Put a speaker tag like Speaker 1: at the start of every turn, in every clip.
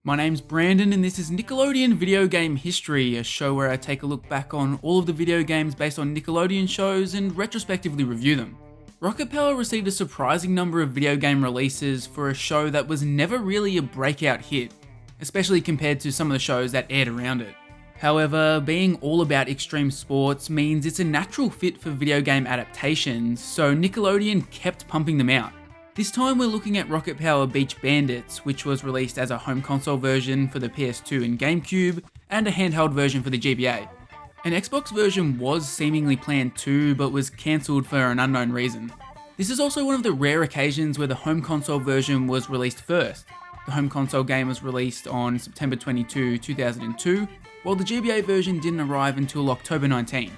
Speaker 1: My name's Brandon and this is Nickelodeon Video Game History, a show where I take a look back on all of the video games based on Nickelodeon shows and retrospectively review them. Rocket Power received a surprising number of video game releases for a show that was never really a breakout hit, especially compared to some of the shows that aired around it. However, being all about extreme sports means it's a natural fit for video game adaptations, so Nickelodeon kept pumping them out. This time we're looking at Rocket Power Beach Bandits, which was released as a home console version for the PS2 and GameCube, and a handheld version for the GBA. An Xbox version was seemingly planned too, but was cancelled for an unknown reason. This is also one of the rare occasions where the home console version was released first. The home console game was released on September 22, 2002, while the GBA version didn't arrive until October 19.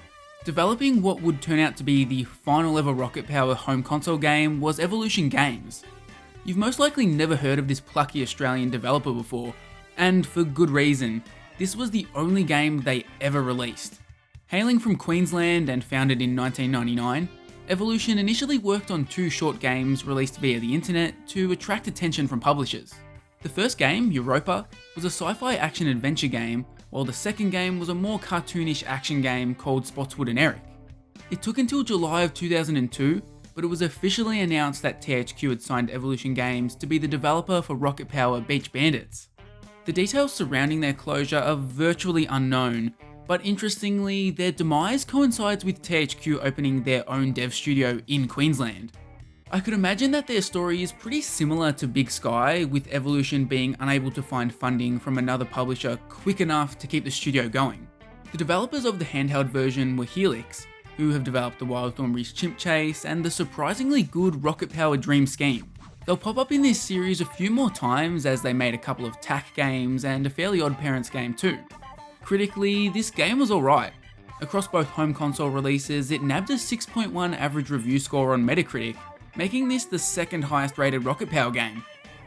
Speaker 1: Developing what would turn out to be the final ever Rocket Power home console game was Evolution Games. You've most likely never heard of this plucky Australian developer before, and for good reason. This was the only game they ever released. Hailing from Queensland and founded in 1999, Evolution initially worked on two short games released via the internet to attract attention from publishers. The first game, Europa, was a sci-fi action-adventure game, while the second game was a more cartoonish action game called Spotswood and Eric. It took until July of 2002, but it was officially announced that THQ had signed Evolution Games to be the developer for Rocket Power Beach Bandits. The details surrounding their closure are virtually unknown, but interestingly, their demise coincides with THQ opening their own dev studio in Queensland. I could imagine that their story is pretty similar to Big Sky, with Evolution being unable to find funding from another publisher quick enough to keep the studio going. The developers of the handheld version were Helix, who have developed the Wild Thornberrys Chimp Chase and the surprisingly good Rocket Power Dream Scheme. They'll pop up in this series a few more times as they made a couple of TAC games and a Fairly Odd Parents game too. Critically, this game was alright. Across both home console releases, it nabbed a 6.1 average review score on Metacritic, making this the second highest rated Rocket Power game.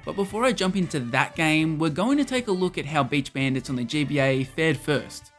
Speaker 1: But before I jump into that game, we're going to take a look at how Beach Bandits on the GBA fared first.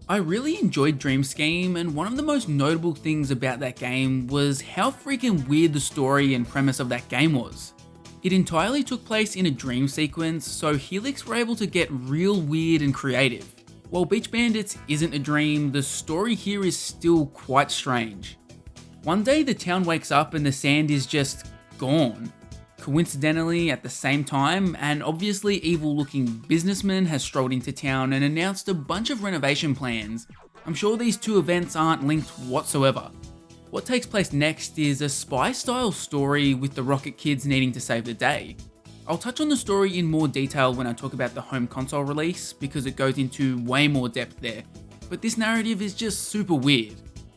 Speaker 1: I really enjoyed Dream Scheme, and one of the most notable things about that game was how freaking weird the story and premise of that game was. It entirely took place in a dream sequence, so Helix were able to get real weird and creative. While Beach Bandits isn't a dream, the story here is still quite strange. One day the town wakes up and the sand is just gone. Coincidentally, at the same time, an obviously evil-looking businessman has strolled into town and announced a bunch of renovation plans. I'm sure these two events aren't linked whatsoever. What takes place next is a spy-style story with the Rocket Kids needing to save the day. I'll touch on the story in more detail when I talk about the home console release, because it goes into way more depth there, but this narrative is just super weird.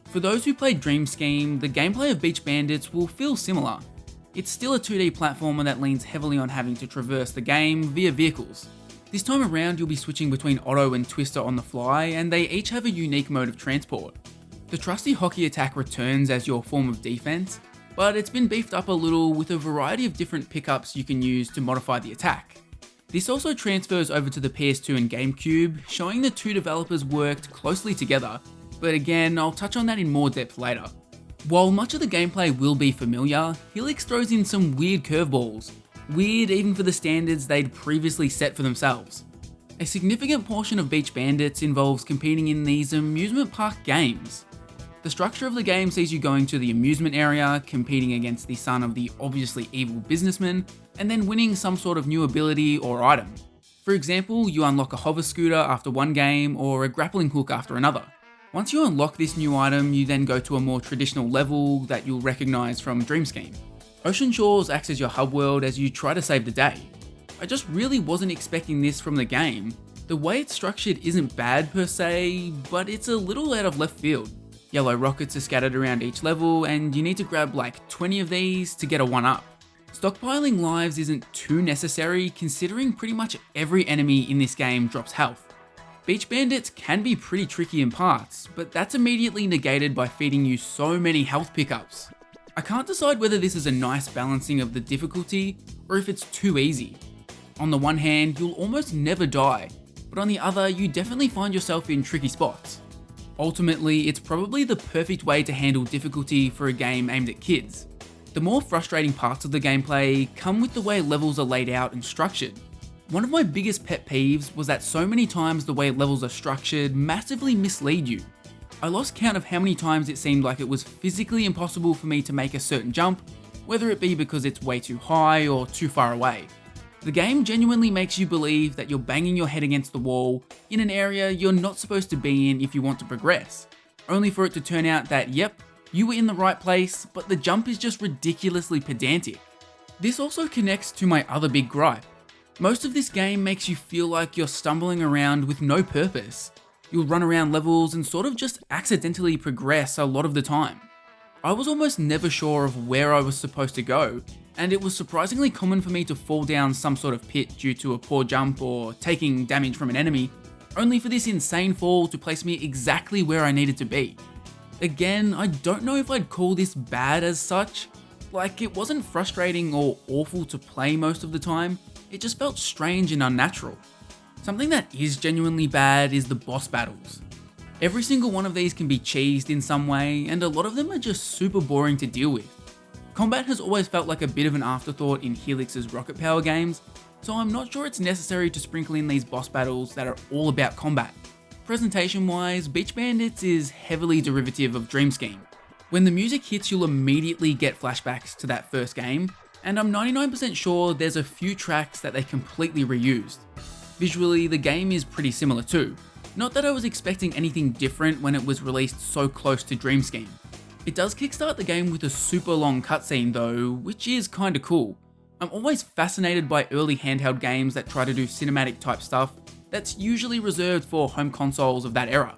Speaker 1: For those who played Dream Scheme, the gameplay of Beach Bandits will feel similar. It's still a 2D platformer that leans heavily on having to traverse the game via vehicles. This time around you'll be switching between Auto and Twister on the fly, and they each have a unique mode of transport. The trusty hockey attack returns as your form of defense, but it's been beefed up a little with a variety of different pickups you can use to modify the attack. This also transfers over to the PS2 and GameCube, showing the two developers worked closely together, but again, I'll touch on that in more depth later. While much of the gameplay will be familiar, Helix throws in some weird curveballs. Weird even for the standards they'd previously set for themselves. A significant portion of Beach Bandits involves competing in these amusement park games. The structure of the game sees you going to the amusement area, competing against the son of the obviously evil businessman, and then winning some sort of new ability or item. For example, you unlock a hover scooter after one game or a grappling hook after another. Once you unlock this new item, you then go to a more traditional level that you'll recognise from Dream Scheme. Ocean Shores acts as your hub world as you try to save the day. I just really wasn't expecting this from the game. The way it's structured isn't bad per se, but it's a little out of left field. Yellow rockets are scattered around each level, and you need to grab like 20 of these to get a 1-up. Stockpiling lives isn't too necessary, considering pretty much every enemy in this game drops health. Beach Bandits can be pretty tricky in parts, but that's immediately negated by feeding you so many health pickups. I can't decide whether this is a nice balancing of the difficulty or if it's too easy. On the one hand, you'll almost never die, but on the other, you definitely find yourself in tricky spots. Ultimately, it's probably the perfect way to handle difficulty for a game aimed at kids. The more frustrating parts of the gameplay come with the way levels are laid out and structured. One of my biggest pet peeves was that so many times the way levels are structured massively mislead you. I lost count of how many times it seemed like it was physically impossible for me to make a certain jump, whether it be because it's way too high or too far away. The game genuinely makes you believe that you're banging your head against the wall in an area you're not supposed to be in if you want to progress, only for it to turn out that, yep, you were in the right place, but the jump is just ridiculously pedantic. This also connects to my other big gripe. Most of this game makes you feel like you're stumbling around with no purpose. You'll run around levels and sort of just accidentally progress a lot of the time. I was almost never sure of where I was supposed to go, and it was surprisingly common for me to fall down some sort of pit due to a poor jump or taking damage from an enemy, only for this insane fall to place me exactly where I needed to be. Again, I don't know if I'd call this bad as such. Like, it wasn't frustrating or awful to play most of the time, it just felt strange and unnatural. Something that is genuinely bad is the boss battles. Every single one of these can be cheesed in some way, and a lot of them are just super boring to deal with. Combat has always felt like a bit of an afterthought in Helix's Rocket Power games, so I'm not sure it's necessary to sprinkle in these boss battles that are all about combat. Presentation wise, Beach Bandits is heavily derivative of Dream Scheme. When the music hits, you'll immediately get flashbacks to that first game, and I'm 99% sure there's a few tracks that they completely reused. Visually, the game is pretty similar too. Not that I was expecting anything different when it was released so close to Dream Scheme. It does kickstart the game with a super long cutscene though, which is kinda cool. I'm always fascinated by early handheld games that try to do cinematic type stuff that's usually reserved for home consoles of that era.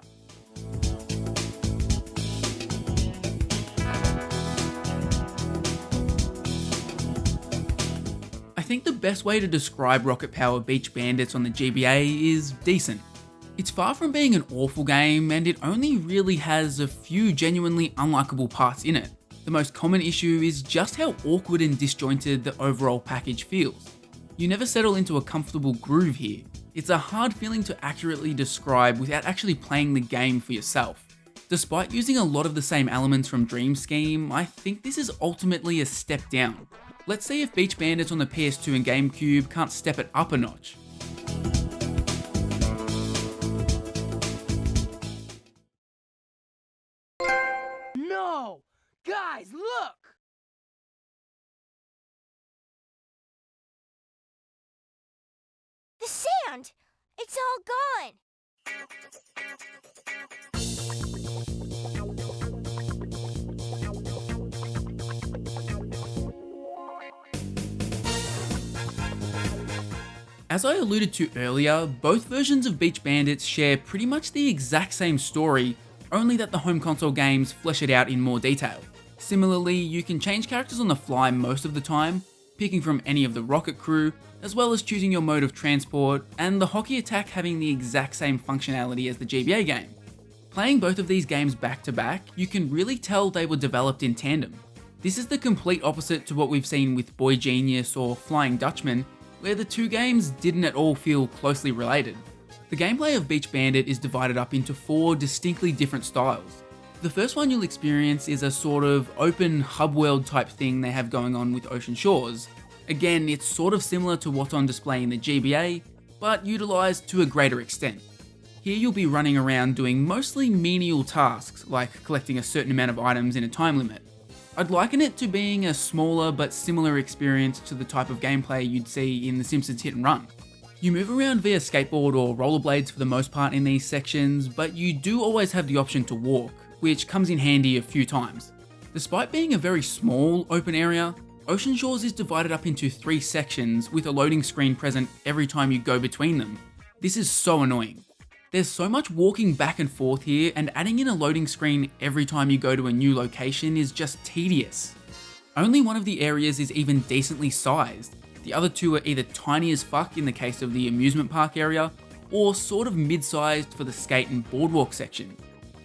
Speaker 1: I think the best way to describe Rocket Power Beach Bandits on the GBA is decent. It's far from being an awful game, and it only really has a few genuinely unlikable parts in it. The most common issue is just how awkward and disjointed the overall package feels. You never settle into a comfortable groove here. It's a hard feeling to accurately describe without actually playing the game for yourself. Despite using a lot of the same elements from Dream Scheme, I think this is ultimately a step down. Let's see if Beach Bandits on the PS2 and GameCube can't step it up a notch.
Speaker 2: No! Guys, look!
Speaker 3: The sand! It's all gone!
Speaker 1: As I alluded to earlier, both versions of Beach Bandits share pretty much the exact same story, only that the home console games flesh it out in more detail. Similarly, you can change characters on the fly most of the time, picking from any of the rocket crew, as well as choosing your mode of transport, and the hockey attack having the exact same functionality as the GBA game. Playing both of these games back to back, you can really tell they were developed in tandem. This is the complete opposite to what we've seen with Boy Genius or Flying Dutchman, where the two games didn't at all feel closely related. The gameplay of Beach Bandit is divided up into 4 distinctly different styles. The first one you'll experience is a sort of open hub world type thing they have going on with Ocean Shores. Again, it's sort of similar to what's on display in the GBA, but utilised to a greater extent. Here you'll be running around doing mostly menial tasks, like collecting a certain amount of items in a time limit. I'd liken it to being a smaller but similar experience to the type of gameplay you'd see in The Simpsons Hit and Run. You move around via skateboard or rollerblades for the most part in these sections, but you do always have the option to walk, which comes in handy a few times. Despite being a very small open area, Ocean Shores is divided up into 3 sections with a loading screen present every time you go between them. This is so annoying. There's so much walking back and forth here, and adding in a loading screen every time you go to a new location is just tedious. Only one of the areas is even decently sized. The other 2 are either tiny as fuck in the case of the amusement park area, or sort of mid-sized for the skate and boardwalk section.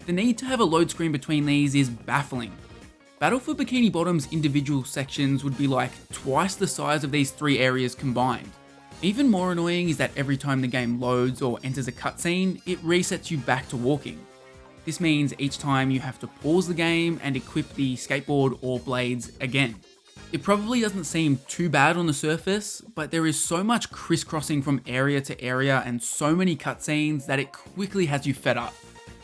Speaker 1: The need to have a load screen between these is baffling. Battle for Bikini Bottom's individual sections would be like twice the size of these 3 areas combined. Even more annoying is that every time the game loads or enters a cutscene, it resets you back to walking. This means each time you have to pause the game and equip the skateboard or blades again. It probably doesn't seem too bad on the surface, but there is so much crisscrossing from area to area and so many cutscenes that it quickly has you fed up.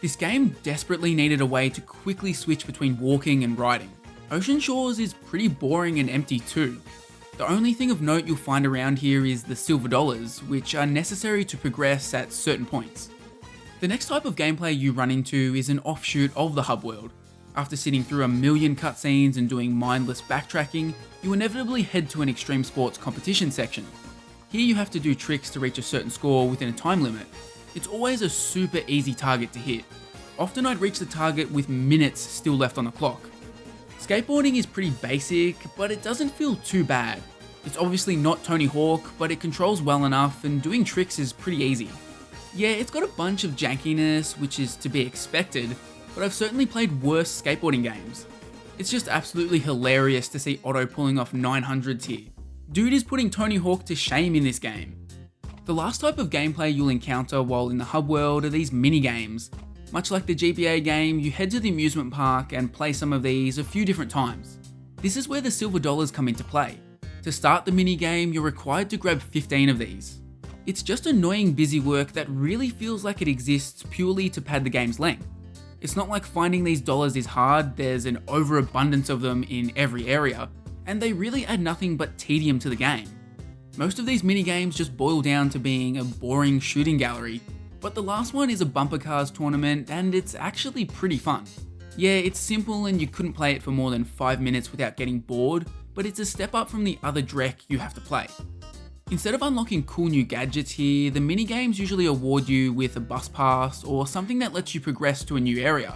Speaker 1: This game desperately needed a way to quickly switch between walking and riding. Ocean Shores is pretty boring and empty too. The only thing of note you'll find around here is the silver dollars, which are necessary to progress at certain points. The next type of gameplay you run into is an offshoot of the hub world. After sitting through a million cutscenes and doing mindless backtracking, you inevitably head to an extreme sports competition section. Here you have to do tricks to reach a certain score within a time limit. It's always a super easy target to hit. Often I'd reach the target with minutes still left on the clock. Skateboarding is pretty basic, but it doesn't feel too bad. It's obviously not Tony Hawk, but it controls well enough and doing tricks is pretty easy. Yeah, it's got a bunch of jankiness, which is to be expected, but I've certainly played worse skateboarding games. It's just absolutely hilarious to see Otto pulling off 900s here. Dude is putting Tony Hawk to shame in this game. The last type of gameplay you'll encounter while in the hub world are these mini games. Much like the GBA game, you head to the amusement park and play some of these a few different times. This is where the silver dollars come into play. To start the mini game, you're required to grab 15 of these. It's just annoying busy work that really feels like it exists purely to pad the game's length. It's not like finding these dollars is hard, there's an overabundance of them in every area, and they really add nothing but tedium to the game. Most of these mini games just boil down to being a boring shooting gallery, but the last one is a bumper cars tournament and it's actually pretty fun. Yeah, it's simple and you couldn't play it for more than 5 minutes without getting bored, but it's a step up from the other dreck you have to play. Instead of unlocking cool new gadgets here, the minigames usually award you with a bus pass or something that lets you progress to a new area.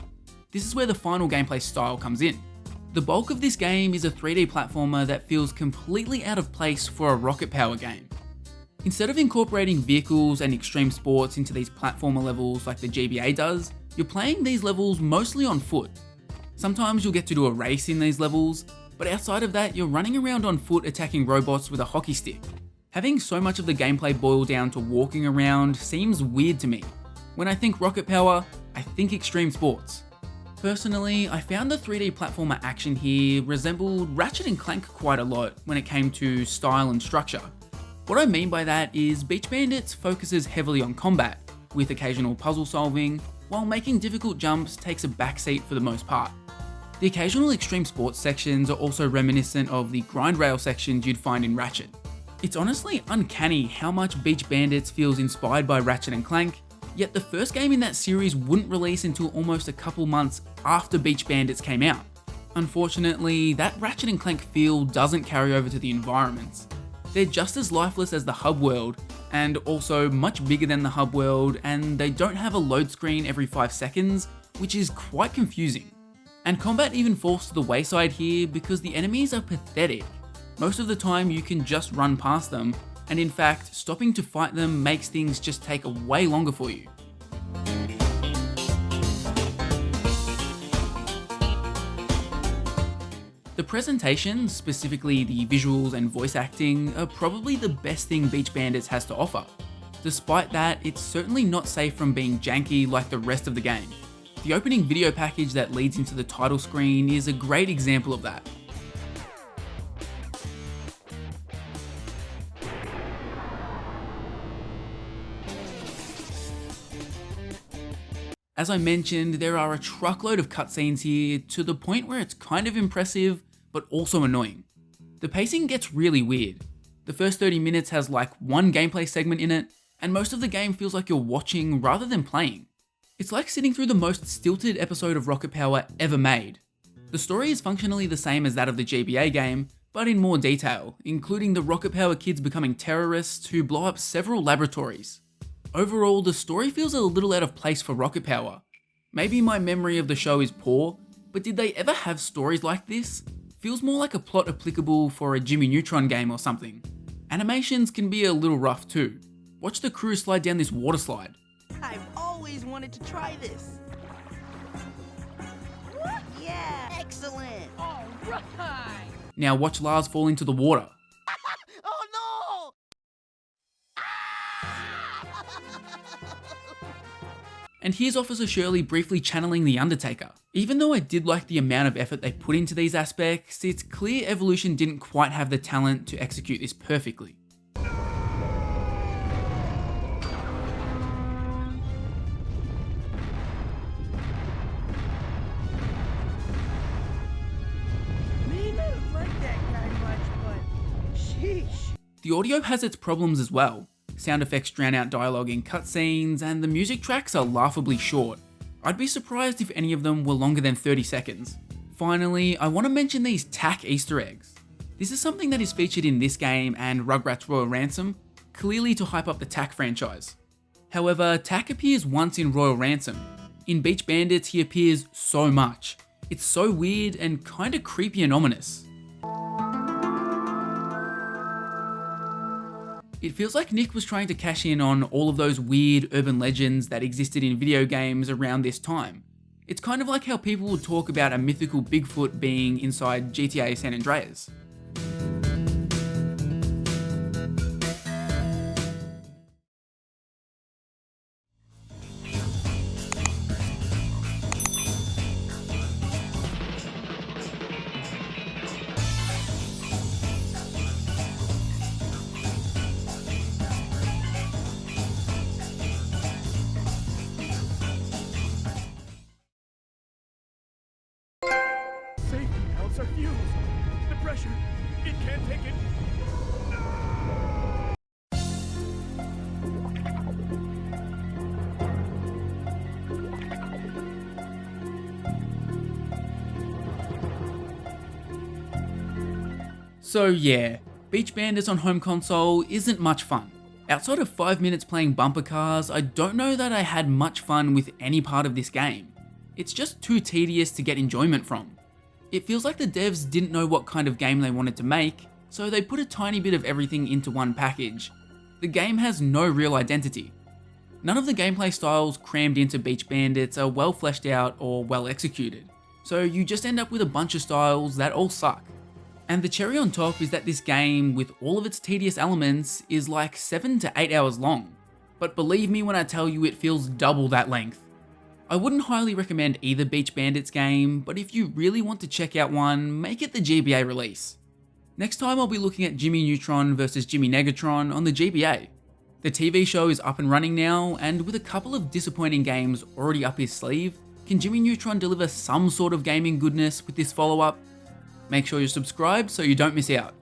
Speaker 1: This is where the final gameplay style comes in. The bulk of this game is a 3D platformer that feels completely out of place for a rocket power game. Instead of incorporating vehicles and extreme sports into these platformer levels like the GBA does, you're playing these levels mostly on foot. Sometimes you'll get to do a race in these levels, but outside of that, you're running around on foot attacking robots with a hockey stick. Having so much of the gameplay boil down to walking around seems weird to me. When I think rocket power, I think extreme sports. Personally, I found the 3D platformer action here resembled Ratchet & Clank quite a lot when it came to style and structure. What I mean by that is Beach Bandits focuses heavily on combat, with occasional puzzle solving, while making difficult jumps takes a backseat for the most part. The occasional extreme sports sections are also reminiscent of the grind rail sections you'd find in Ratchet. It's honestly uncanny how much Beach Bandits feels inspired by Ratchet & Clank, yet the first game in that series wouldn't release until almost a couple months after Beach Bandits came out. Unfortunately, that Ratchet & Clank feel doesn't carry over to the environments. They're just as lifeless as the hub world, and also much bigger than the hub world, and they don't have a load screen every 5 seconds, which is quite confusing. And combat even falls to the wayside here because the enemies are pathetic. Most of the time you can just run past them, and in fact, stopping to fight them makes things just take way longer for you. The presentation, specifically the visuals and voice acting, are probably the best thing Beach Bandits has to offer. Despite that, it's certainly not safe from being janky like the rest of the game. The opening video package that leads into the title screen is a great example of that. As I mentioned, there are a truckload of cutscenes here to the point where it's kind of impressive, but also annoying. The pacing gets really weird. The first 30 minutes has like one gameplay segment in it, and most of the game feels like you're watching rather than playing. It's like sitting through the most stilted episode of Rocket Power ever made. The story is functionally the same as that of the GBA game, but in more detail, including the Rocket Power kids becoming terrorists who blow up several laboratories. Overall, the story feels a little out of place for Rocket Power. Maybe my memory of the show is poor, but did they ever have stories like this? Feels more like a plot applicable for a Jimmy Neutron game or something. Animations can be a little rough too. Watch the crew slide down this water slide.
Speaker 2: I've always wanted to try this. Yeah, excellent. Oh, Right.
Speaker 1: Now watch Lars fall into the water.
Speaker 2: Oh no!
Speaker 1: And here's Officer Shirley briefly channeling the Undertaker. Even though I did like the amount of effort they put into these aspects, it's clear Evolution didn't quite have the talent to execute this perfectly.
Speaker 2: May not have liked that guy much, but sheesh.
Speaker 1: The audio has its problems as well. Sound effects drown out dialogue in cutscenes, and the music tracks are laughably short. I'd be surprised if any of them were longer than 30 seconds. Finally, I want to mention these TAC Easter eggs. This is something that is featured in this game and Rugrats Royal Ransom, clearly to hype up the TAC franchise. However, TAC appears once in Royal Ransom. In Beach Bandits, he appears so much. It's so weird and kinda creepy and ominous. It feels like Nick was trying to cash in on all of those weird urban legends that existed in video games around this time. It's kind of like how people would talk about a mythical Bigfoot being inside GTA San Andreas.
Speaker 4: Safety valves are fused. The pressure, it can't take it.
Speaker 1: So yeah, Beach Bandits on home console isn't much fun. Outside of 5 minutes playing bumper cars, I don't know that I had much fun with any part of this game. It's just too tedious to get enjoyment from. It feels like the devs didn't know what kind of game they wanted to make, so they put a tiny bit of everything into one package. The game has no real identity. None of the gameplay styles crammed into Beach Bandits are well fleshed out or well executed, so you just end up with a bunch of styles that all suck. And the cherry on top is that this game, with all of its tedious elements, is like 7 to 8 hours long. But believe me when I tell you it feels double that length. I wouldn't highly recommend either Beach Bandits game, but if you really want to check out one, make it the GBA release. Next time I'll be looking at Jimmy Neutron vs Jimmy Negatron on the GBA. The TV show is up and running now, and with a couple of disappointing games already up his sleeve, can Jimmy Neutron deliver some sort of gaming goodness with this follow-up? Make sure you're subscribed so you don't miss out.